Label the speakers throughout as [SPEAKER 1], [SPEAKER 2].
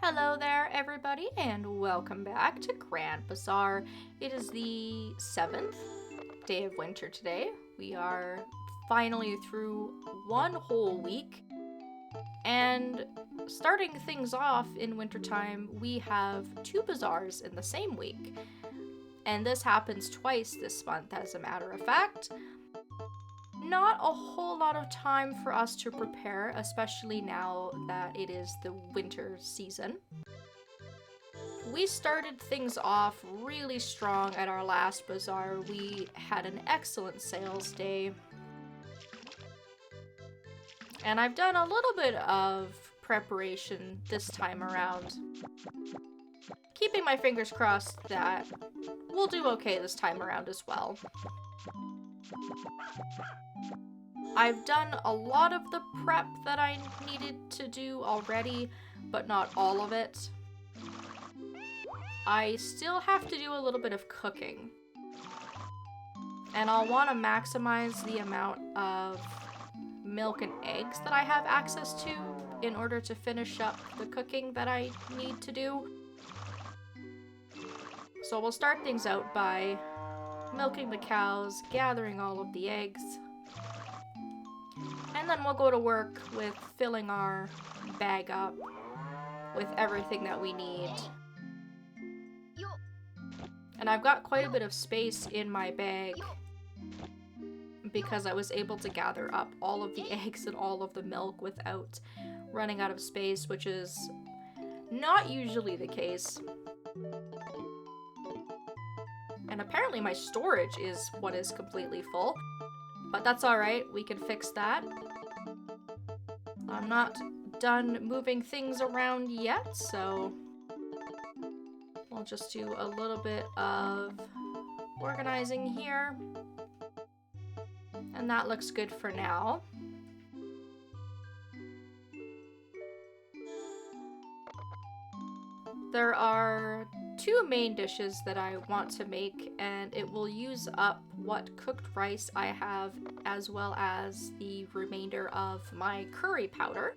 [SPEAKER 1] Hello there, everybody, and welcome back to Grand Bazaar. It is the 7th day of winter today. We are finally through one whole week, and starting things off in wintertime, we have two bazaars in the same week. And this happens twice this month, as a matter of fact. Not a whole lot of time for us to prepare, especially now that it is the winter season. We started things off really strong at our last bazaar. We had an excellent sales day. And I've done a little bit of preparation this time around. Keeping my fingers crossed that we'll do okay this time around as well. I've done a lot of the prep that I needed to do already, but not all of it. I still have to do a little bit of cooking. And I'll want to maximize the amount of milk and eggs that I have access to in order to finish up the cooking that I need to do. So we'll start things out by milking the cows, gathering all of the eggs, and then we'll go to work with filling our bag up with everything that we need. And I've got quite a bit of space in my bag because I was able to gather up all of the eggs and all of the milk without running out of space, which is not usually the case. And apparently my storage is what is completely full. But that's alright, we can fix that. I'm not done moving things around yet, so we'll just do a little bit of organizing here. And that looks good for now. There are two main dishes that I want to make, and it will use up what cooked rice I have as well as the remainder of my curry powder.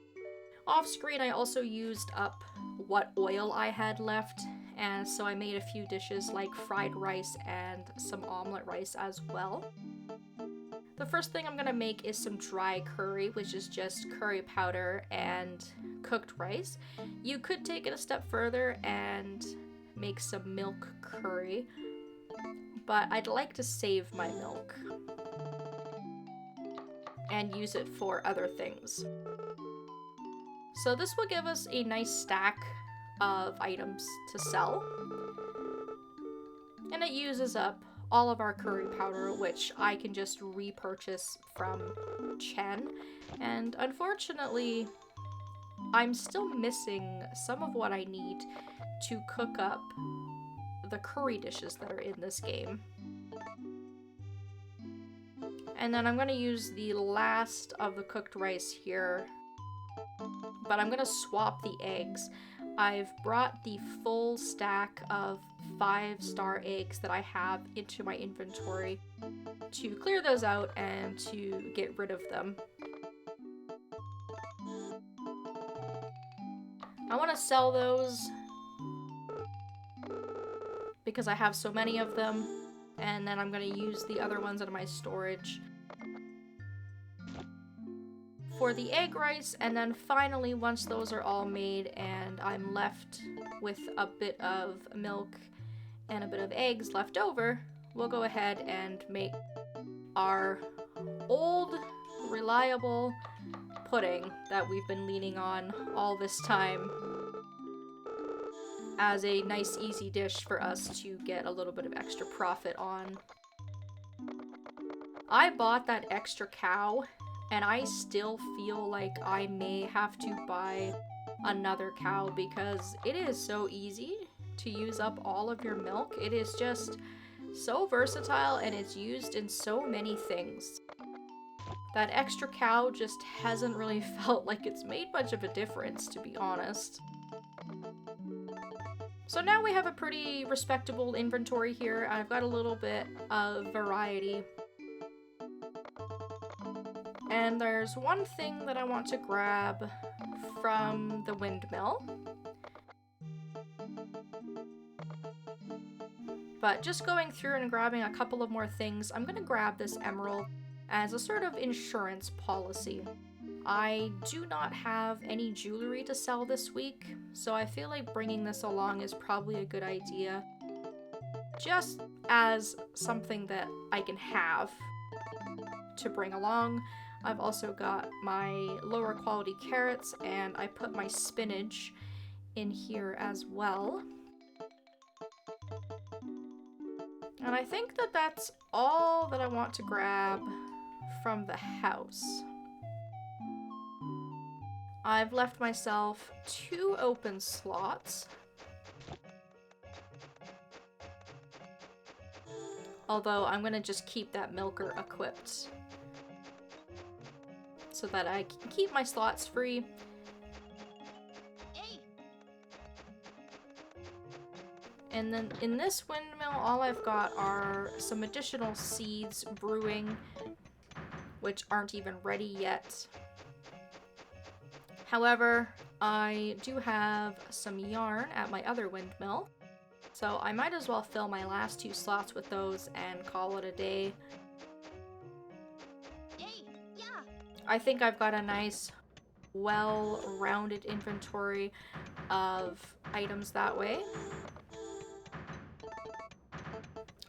[SPEAKER 1] Off screen I also used up what oil I had left, and so I made a few dishes like fried rice and some omelet rice as well. The first thing I'm gonna make is some dry curry, which is just curry powder and cooked rice. You could take it a step further and make some milk curry, but I'd like to save my milk and use it for other things. So this will give us a nice stack of items to sell, and it uses up all of our curry powder, which I can just repurchase from Chen. And unfortunately, I'm still missing some of what I need to cook up the curry dishes that are in this game. And then I'm going to use the last of the cooked rice here, but I'm going to swap the eggs. I've brought the full stack of 5-star eggs that I have into my inventory to clear those out and to get rid of them. I want to sell those because I have so many of them, and then I'm going to use the other ones in my storage for the egg rice. And then finally, once those are all made and I'm left with a bit of milk and a bit of eggs left over, we'll go ahead and make our old reliable pudding that we've been leaning on all this time as a nice easy dish for us to get a little bit of extra profit on. I bought that extra cow, and I still feel like I may have to buy another cow because it is so easy to use up all of your milk. It is just so versatile and it's used in so many things. That extra cow just hasn't really felt like it's made much of a difference, to be honest. So now we have a pretty respectable inventory here. I've got a little bit of variety. And there's one thing that I want to grab from the windmill. But just going through and grabbing a couple of more things, I'm gonna grab this emerald as a sort of insurance policy. I do not have any jewelry to sell this week, so I feel like bringing this along is probably a good idea. Just as something that I can have to bring along. I've also got my lower quality carrots, and I put my spinach in here as well. And I think that that's all that I want to grab from the house. I've left myself 2 open slots. Although I'm gonna just keep that milker equipped so that I can keep my slots free. And then in this windmill, all I've got are some additional seeds brewing, which aren't even ready yet. However, I do have some yarn at my other windmill, so I might as well fill my last 2 slots with those and call it a day. I think I've got a nice, well-rounded inventory of items that way.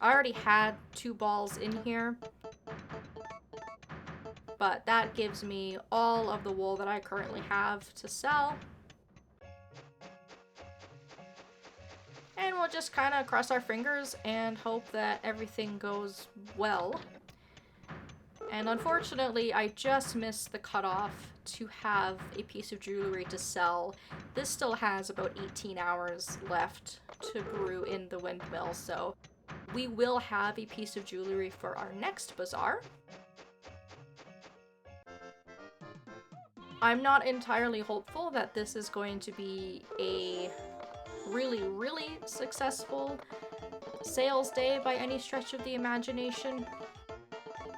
[SPEAKER 1] I already had 2 balls in here, but that gives me all of the wool that I currently have to sell. And we'll just kind of cross our fingers and hope that everything goes well. And unfortunately, I just missed the cutoff to have a piece of jewelry to sell. This still has about 18 hours left to brew in the windmill, so we will have a piece of jewelry for our next bazaar. I'm not entirely hopeful that this is going to be a really successful sales day by any stretch of the imagination.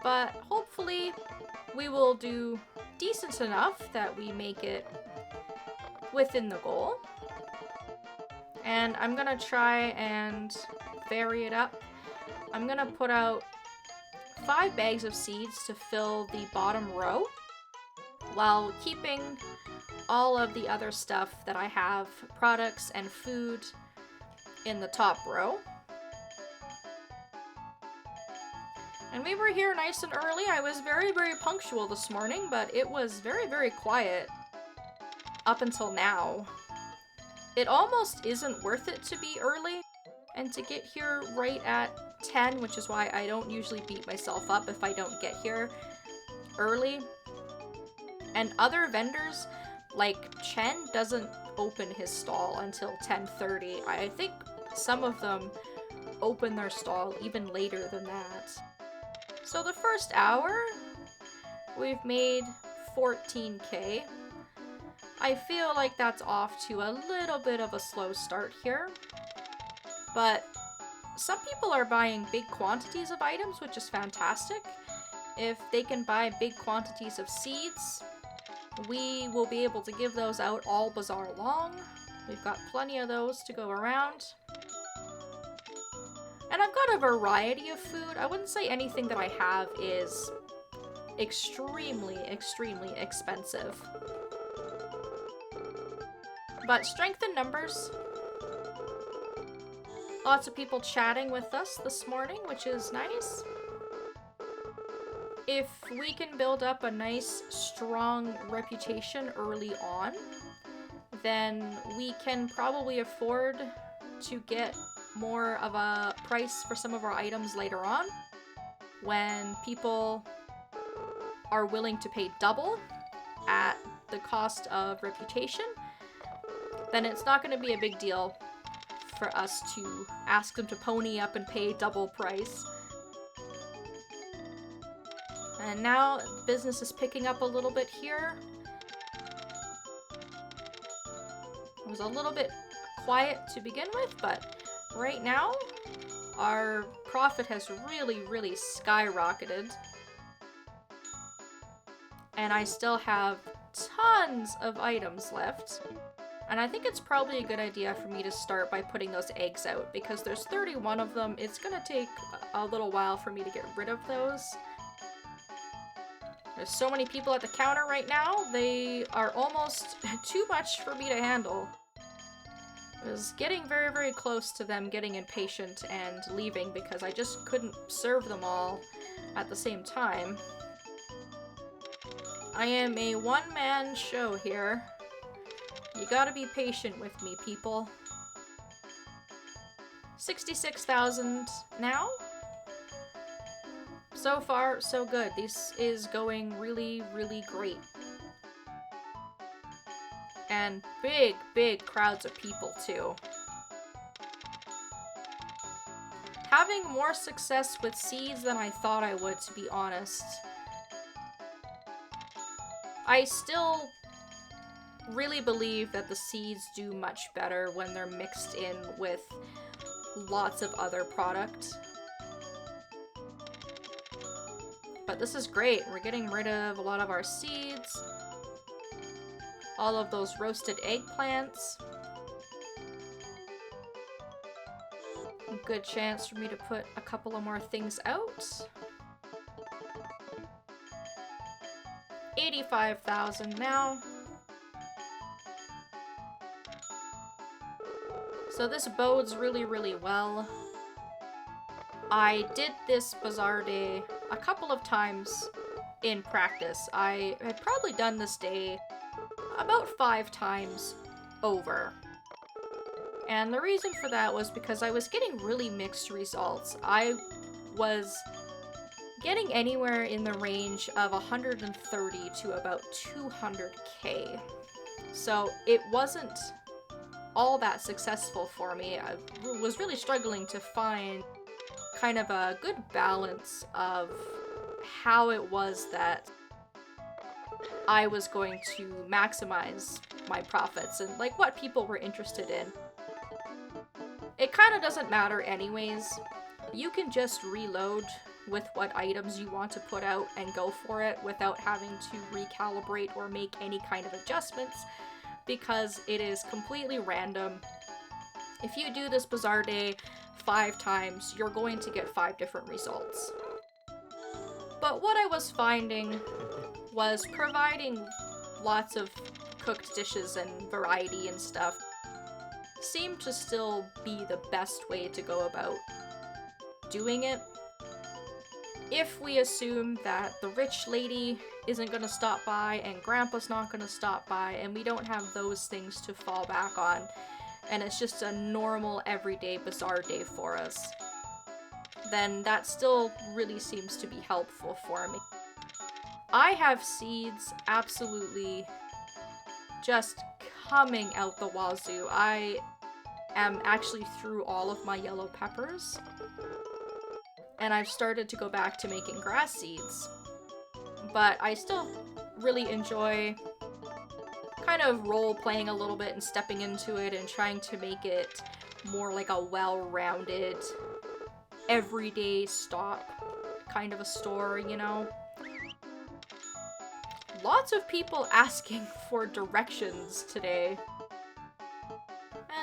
[SPEAKER 1] But hopefully we will do decent enough that we make it within the goal. And I'm gonna try and vary it up. I'm gonna put out 5 bags of seeds to fill the bottom row, while keeping all of the other stuff that I have, products and food, in the top row. And we were here nice and early. I was very punctual this morning, but it was very quiet up until now. It almost isn't worth it to be early and to get here right at 10, which is why I don't usually beat myself up if I don't get here early. And other vendors, like Chen, doesn't open his stall until 10:30. I think some of them open their stall even later than that. So the first hour, we've made 14k. I feel like that's off to a little bit of a slow start here. But some people are buying big quantities of items, which is fantastic. If they can buy big quantities of seeds, we will be able to give those out all bazaar long. We've got plenty of those to go around. And I've got a variety of food. I wouldn't say anything that I have is extremely expensive. But strength in numbers. Lots of people chatting with us this morning, which is nice. If we can build up a nice, strong reputation early on, then we can probably afford to get more of a price for some of our items later on. When people are willing to pay double at the cost of reputation, then it's not going to be a big deal for us to ask them to pony up and pay double price. And now business is picking up a little bit here. It was a little bit quiet to begin with, but right now our profit has really skyrocketed. And I still have tons of items left. And I think it's probably a good idea for me to start by putting those eggs out because there's 31 of them. It's gonna take a little while for me to get rid of those. There's so many people at the counter right now. They are almost too much for me to handle. I was getting very, very close to them getting impatient and leaving because I just couldn't serve them all at the same time. I am a one-man show here. You gotta be patient with me, people. 66,000 now? So far, so good. This is going really, really great. And big, big crowds of people, too. Having more success with seeds than I thought I would, to be honest. I still really believe that the seeds do much better when they're mixed in with lots of other product. But this is great. We're getting rid of a lot of our seeds. All of those roasted eggplants. A good chance for me to put a couple of more things out. 85,000 now. So this bodes really, really well. I did this Bazaar day a couple of times in practice. I had probably done this day about 5 times over. And the reason for that was because I was getting really mixed results. I was getting anywhere in the range of 130 to about 200k. So it wasn't all that successful for me. I was really struggling to find kind of a good balance of how it was that I was going to maximize my profits and like what people were interested in. It kind of doesn't matter anyways. You can just reload with what items you want to put out and go for it without having to recalibrate or make any kind of adjustments because it is completely random. If you do this Bazaar day 5 times, you're going to get 5 different results. But what I was finding was providing lots of cooked dishes and variety and stuff seemed to still be the best way to go about doing it. If we assume that the rich lady isn't going to stop by and grandpa's not going to stop by and we don't have those things to fall back on and it's just a normal everyday Bazaar day for us, then that still really seems to be helpful for me. I have seeds absolutely just coming out the wazoo. I am actually through all of my yellow peppers. And I've started to go back to making grass seeds. But I still really enjoy kind of role-playing a little bit and stepping into it and trying to make it more like a well-rounded, everyday stop kind of a store, you know? Lots of people asking for directions today.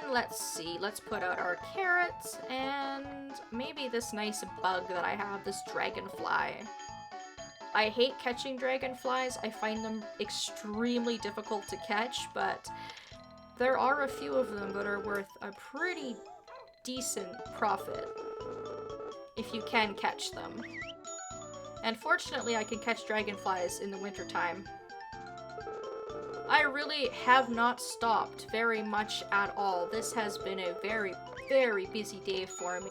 [SPEAKER 1] And let's see, let's put out our carrots and maybe this nice bug that I have, this dragonfly. I hate catching dragonflies. I find them extremely difficult to catch, but there are a few of them that are worth a pretty decent profit if you can catch them. And fortunately, I can catch dragonflies in the wintertime. I really have not stopped very much at all. This has been a very, very busy day for me.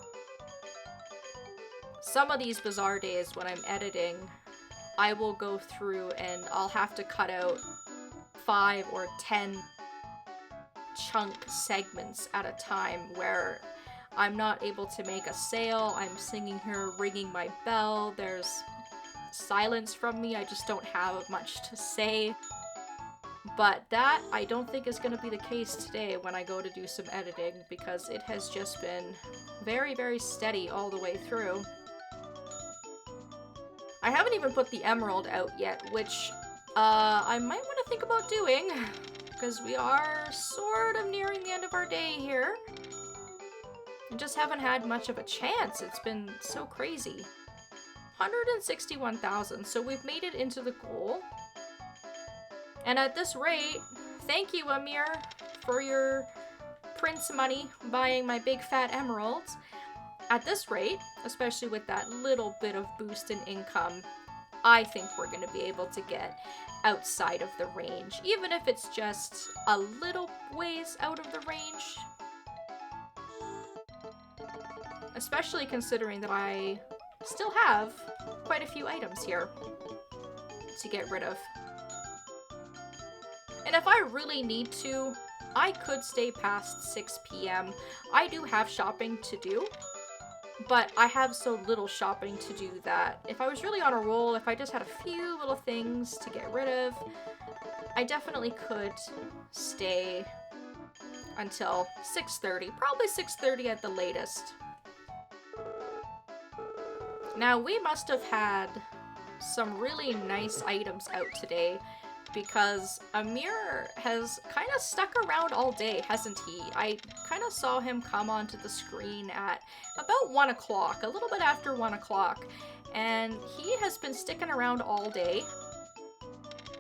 [SPEAKER 1] Some of these Bazaar days when I'm editing, I will go through and I'll have to cut out 5 or 10 chunk segments at a time where I'm not able to make a sale. I'm singing here, ringing my bell. There's silence from me. I just don't have much to say. But that, I don't think is going to be the case today when I go to do some editing because it has just been very, very steady all the way through. I haven't even put the emerald out yet, which I might want to think about doing. because we are sort of nearing the end of our day here. We just haven't had much of a chance. It's been so crazy. 161,000, so we've made it into the goal. And at this rate, thank you, Amir, for your prince money buying my big fat emeralds. At this rate, especially with that little bit of boost in income, I think we're going to be able to get outside of the range, even if it's just a little ways out of the range. Especially considering that I still have quite a few items here to get rid of. And if I really need to, I could stay past 6 p.m. I do have shopping to do, but I have so little shopping to do that if I was really on a roll, if I just had a few little things to get rid of, I definitely could stay until 6:30, probably 6:30 at the latest. Now, we must have had some really nice items out today, because Amir has kind of stuck around all day, hasn't he? I kind of saw him come onto the screen at about 1 o'clock, a little bit after 1 o'clock, and he has been sticking around all day,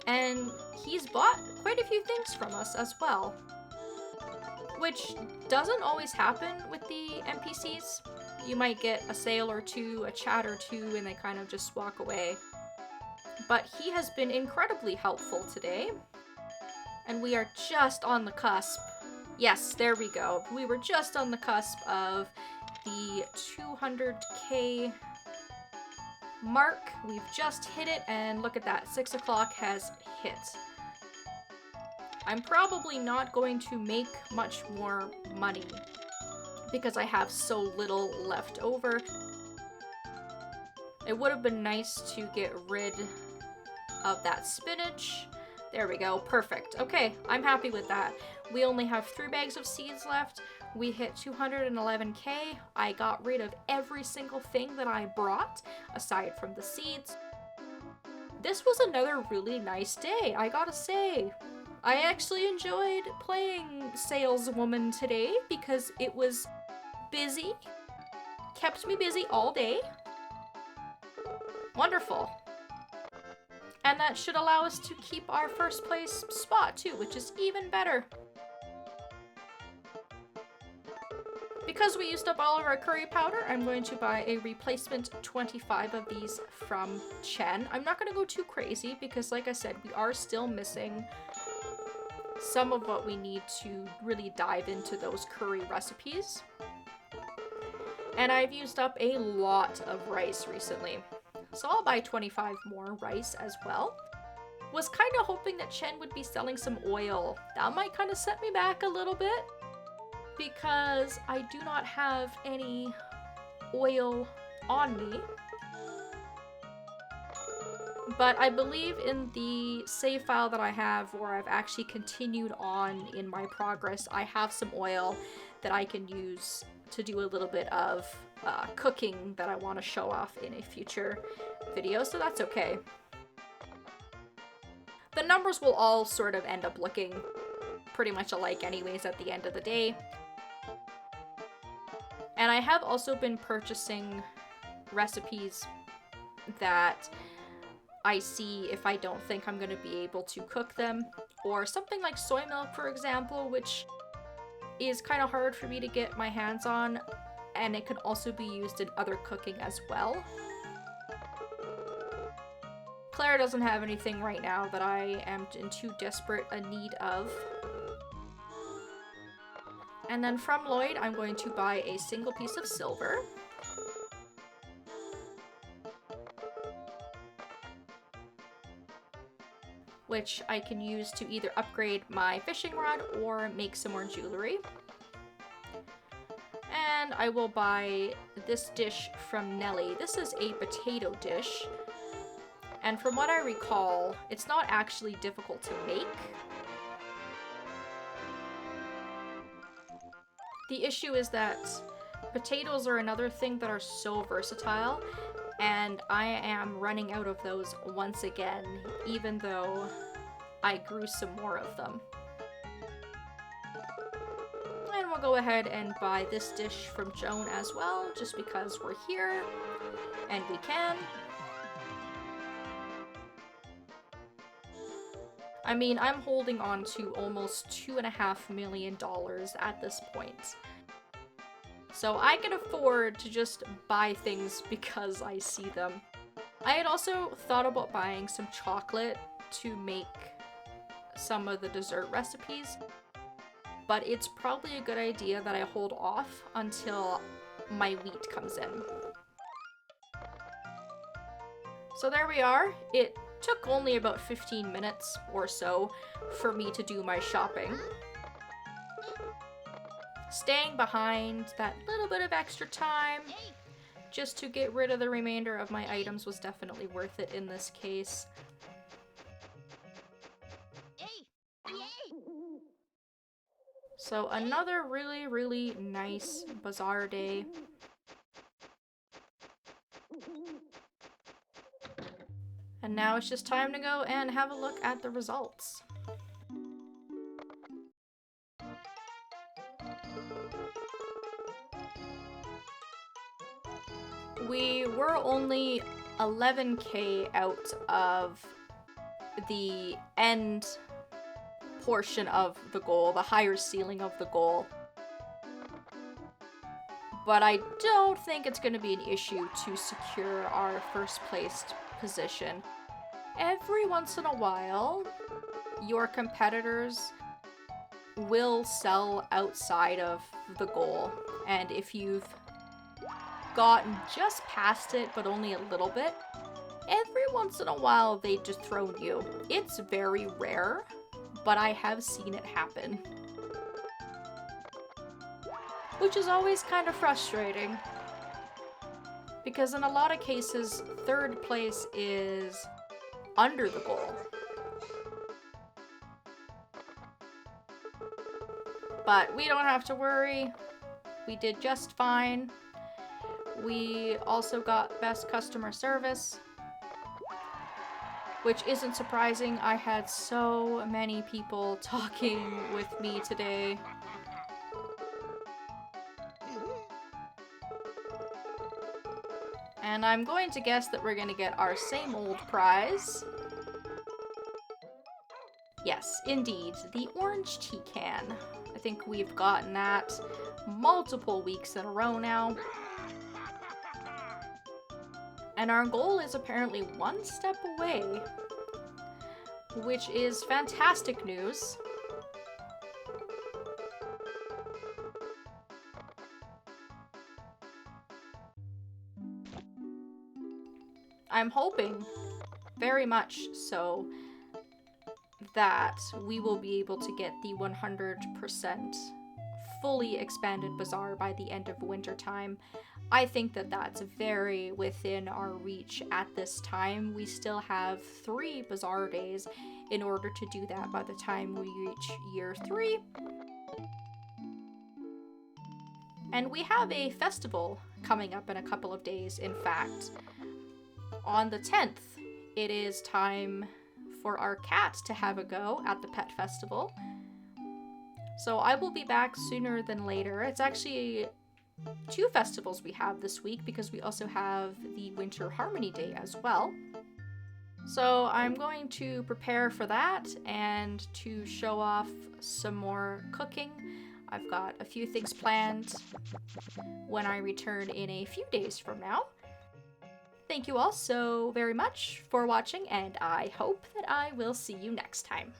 [SPEAKER 1] and he's bought quite a few things from us as well, which doesn't always happen with the NPCs. You might get a sale or two, a chat or two, and they kind of just walk away. But he has been incredibly helpful today. And we are just on the cusp. Yes, there we go. We were just on the cusp of the 200k mark. We've just hit it, and look at that. 6 o'clock has hit. I'm probably not going to make much more money because I have so little left over. It would have been nice to get rid of that spinach. There we go. Perfect. Okay, I'm happy with that. We only have 3 bags of seeds left. We hit 211k. I got rid of every single thing that I brought, aside from the seeds. This was another really nice day, I gotta say. I actually enjoyed playing saleswoman today because it was busy. Kept me busy all day. Wonderful. And that should allow us to keep our first place spot too, which is even better. Because we used up all of our curry powder, I'm going to buy a replacement 25 of these from Chen. I'm not going to go too crazy because, like I said, we are still missing some of what we need to really dive into those curry recipes. And I've used up a lot of rice recently, so I'll buy 25 more rice as well. Was kind of hoping that Chen would be selling some oil. That might kind of set me back a little bit because I do not have any oil on me. But I believe in the save file that I have where I've actually continued on in my progress, I have some oil that I can use to do a little bit of cooking that I want to show off in a future video, so that's okay. The numbers will all sort of end up looking pretty much alike anyways at the end of the day. And I have also been purchasing recipes that I see if I don't think I'm going to be able to cook them, or something like soy milk, for example, which is kind of hard for me to get my hands on, and it can also be used in other cooking as well. Claire doesn't have anything right now that I am in too desperate a need of. And then from Lloyd, I'm going to buy a single piece of silver. Which I can use to either upgrade my fishing rod or make some more jewelry. And I will buy this dish from Nelly. This is a potato dish. And from what I recall, it's not actually difficult to make. The issue is that potatoes are another thing that are so versatile, and I am running out of those once again, even though I grew some more of them. we'll go ahead and buy this dish from Joan as well, just because we're here and we can. I mean, I'm holding on to almost $2.5 million at this point. So I can afford to just buy things because I see them. I had also thought about buying some chocolate to make some of the dessert recipes, but it's probably a good idea that I hold off until my wheat comes in. So there we are. It took only about 15 minutes or so for me to do my shopping. Staying behind that little bit of extra time just to get rid of the remainder of my items was definitely worth it in this case. So another really, really nice bazaar day. And now it's just time to go and have a look at the results. We were only 11K out of the end portion of the goal, the higher ceiling of the goal. But I don't think it's going to be an issue to secure our first placed position. Every once in a while, your competitors will sell outside of the goal, and if you've gotten just past it, but only a little bit, every once in a while they dethrone you. It's very rare, but I have seen it happen. Which is always kind of frustrating, because in a lot of cases, third place is under the goal. But we don't have to worry. We did just fine. We also got best customer service, which isn't surprising. I had so many people talking with me today. And I'm going to guess that we're going to get our same old prize. Yes, indeed, the orange tea can. I think we've gotten that multiple weeks in a row now. And our goal is apparently one step away, which is fantastic news. I'm hoping, very much so, that we will be able to get the 100% fully expanded bazaar by the end of winter time. I think that that's very within our reach at this time. We still have 3 bazaar days in order to do that by the time we reach year 3. And we have a festival coming up in a couple of days, in fact. On the 10th, it is time for our cat to have a go at the pet festival. So I will be back sooner than later. It's actually 2 festivals we have this week, because we also have the Winter Harmony Day as well. So I'm going to prepare for that and to show off some more cooking. I've got a few things planned when I return in a few days from now. Thank you all so very much for watching, and I hope that I will see you next time.